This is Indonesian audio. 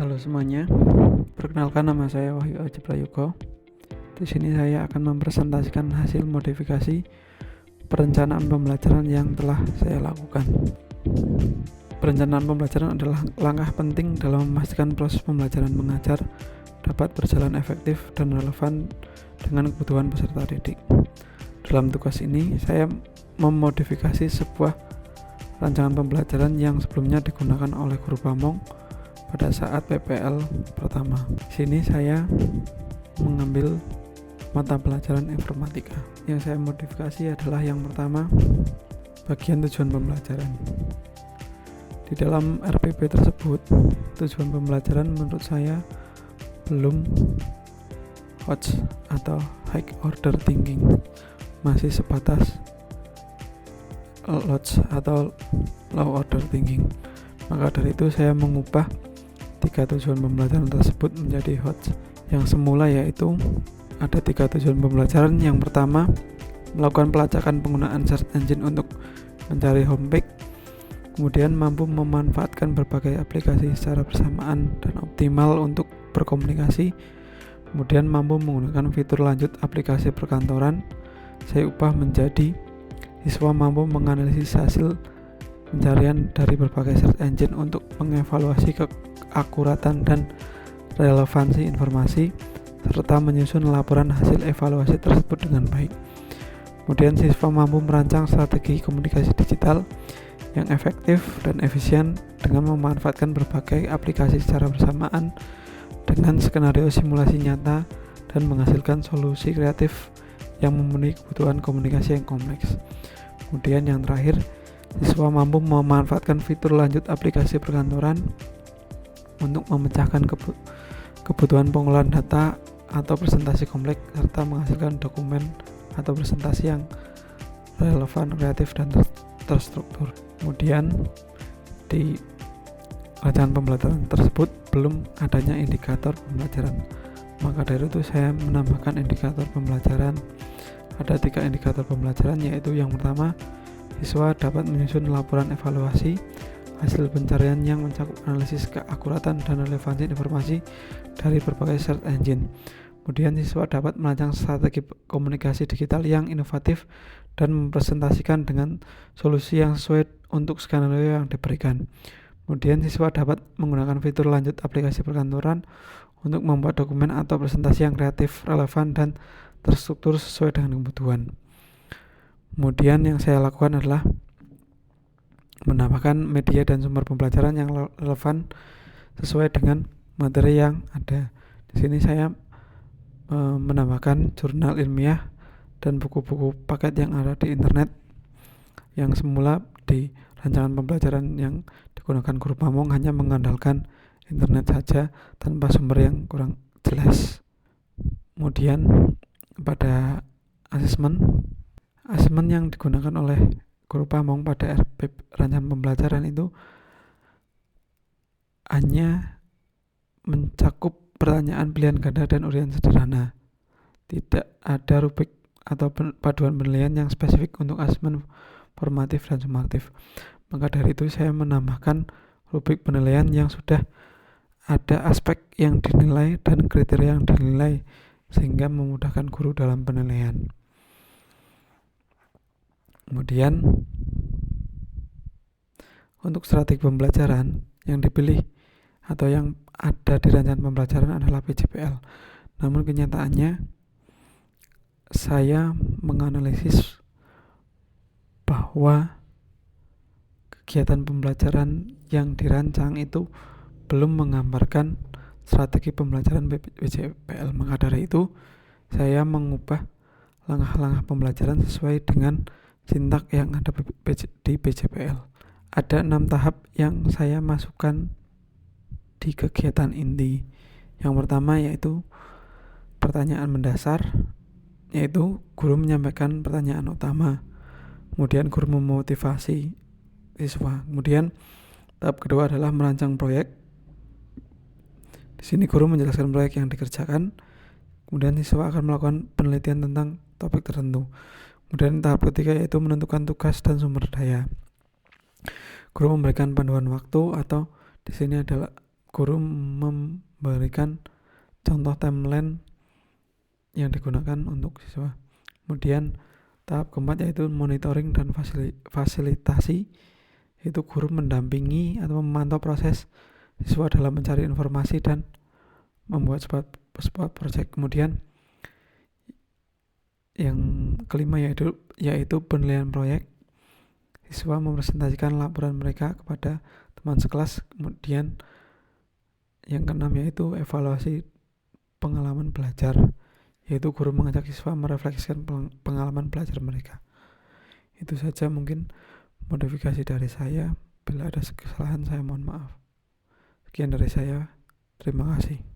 Halo semuanya, perkenalkan nama saya Wahyu Aji Prayogo. Di sini saya akan mempresentasikan hasil modifikasi perencanaan pembelajaran yang telah saya lakukan. Perencanaan pembelajaran adalah langkah penting dalam memastikan proses pembelajaran mengajar dapat berjalan efektif dan relevan dengan kebutuhan peserta didik. Dalam tugas ini, saya memodifikasi sebuah rancangan pembelajaran yang sebelumnya digunakan oleh guru pamong pada saat PPL pertama. Di sini saya mengambil mata pelajaran informatika. Yang saya modifikasi adalah yang pertama, bagian tujuan pembelajaran. Di dalam RPP tersebut, tujuan pembelajaran menurut saya belum HOTS atau High Order Thinking, masih sebatas LOTS atau Low Order Thinking. Maka dari itu saya mengubah 3 tujuan pembelajaran tersebut menjadi HOTS yang semula, yaitu ada 3 tujuan pembelajaran. Yang pertama, melakukan pelacakan penggunaan search engine untuk mencari homepage, kemudian mampu memanfaatkan berbagai aplikasi secara bersamaan dan optimal untuk berkomunikasi, kemudian mampu menggunakan fitur lanjut aplikasi perkantoran. Saya ubah menjadi siswa mampu menganalisis hasil pencarian dari berbagai search engine untuk mengevaluasi keakuratan dan relevansi informasi serta menyusun laporan hasil evaluasi tersebut dengan baik. Kemudian siswa mampu merancang strategi komunikasi digital yang efektif dan efisien dengan memanfaatkan berbagai aplikasi secara bersamaan dengan skenario simulasi nyata dan menghasilkan solusi kreatif yang memenuhi kebutuhan komunikasi yang kompleks. Kemudian yang terakhir, siswa mampu memanfaatkan fitur lanjut aplikasi perkantoran untuk memecahkan kebutuhan pengolahan data atau presentasi kompleks serta menghasilkan dokumen atau presentasi yang relevan, kreatif, dan terstruktur. Kemudian di rancangan pembelajaran tersebut belum adanya indikator pembelajaran, maka dari itu saya menambahkan indikator pembelajaran. Ada 3 indikator pembelajaran, yaitu yang pertama, siswa dapat menyusun laporan evaluasi hasil pencarian yang mencakup analisis keakuratan dan relevansi informasi dari berbagai search engine. Kemudian siswa dapat merancang strategi komunikasi digital yang inovatif dan mempresentasikan dengan solusi yang sesuai untuk skenario yang diberikan. Kemudian siswa dapat menggunakan fitur lanjut aplikasi perkantoran untuk membuat dokumen atau presentasi yang kreatif, relevan, dan terstruktur sesuai dengan kebutuhan. Kemudian yang saya lakukan adalah menambahkan media dan sumber pembelajaran yang relevan sesuai dengan materi yang ada. Di sini saya menambahkan jurnal ilmiah dan buku-buku paket yang ada di internet, yang semula di rancangan pembelajaran yang digunakan guru pamong hanya mengandalkan internet saja tanpa sumber yang kurang jelas. Kemudian pada asesmen yang digunakan oleh guru pamong pada rancangan pembelajaran itu hanya mencakup pertanyaan pilihan ganda dan uraian sederhana. Tidak ada rubrik atau paduan penilaian yang spesifik untuk asesmen formatif dan sumatif. Maka dari itu saya menambahkan rubrik penilaian yang sudah ada aspek yang dinilai dan kriteria yang dinilai, sehingga memudahkan guru dalam penilaian. Kemudian untuk strategi pembelajaran yang dipilih atau yang ada di rancangan pembelajaran adalah PJPL. Namun kenyataannya saya menganalisis bahwa kegiatan pembelajaran yang dirancang itu belum menggambarkan strategi pembelajaran PJPL. Maka dari itu saya mengubah langkah-langkah pembelajaran sesuai dengan sintak yang ada di PJPL. Ada 6 tahap yang saya masukkan di kegiatan inti. Yang pertama yaitu pertanyaan mendasar, yaitu guru menyampaikan pertanyaan utama. Kemudian guru memotivasi siswa. Kemudian tahap kedua adalah merancang proyek. Di sini guru menjelaskan proyek yang dikerjakan. Kemudian siswa akan melakukan penelitian tentang topik tertentu. Kemudian tahap ketiga yaitu menentukan tugas dan sumber daya. Guru memberikan panduan waktu, atau di sini adalah guru memberikan contoh timeline yang digunakan untuk siswa. Kemudian tahap keempat yaitu monitoring dan fasilitasi, yaitu guru mendampingi atau memantau proses siswa dalam mencari informasi dan membuat sebuah proyek. Kemudian yang kelima yaitu penilaian proyek. Siswa mempresentasikan laporan mereka kepada teman sekelas. Kemudian yang keenam yaitu evaluasi pengalaman belajar, yaitu guru mengajak siswa merefleksikan pengalaman belajar mereka. Itu saja mungkin modifikasi dari saya. Bila ada kesalahan saya mohon maaf. Sekian dari saya. Terima kasih.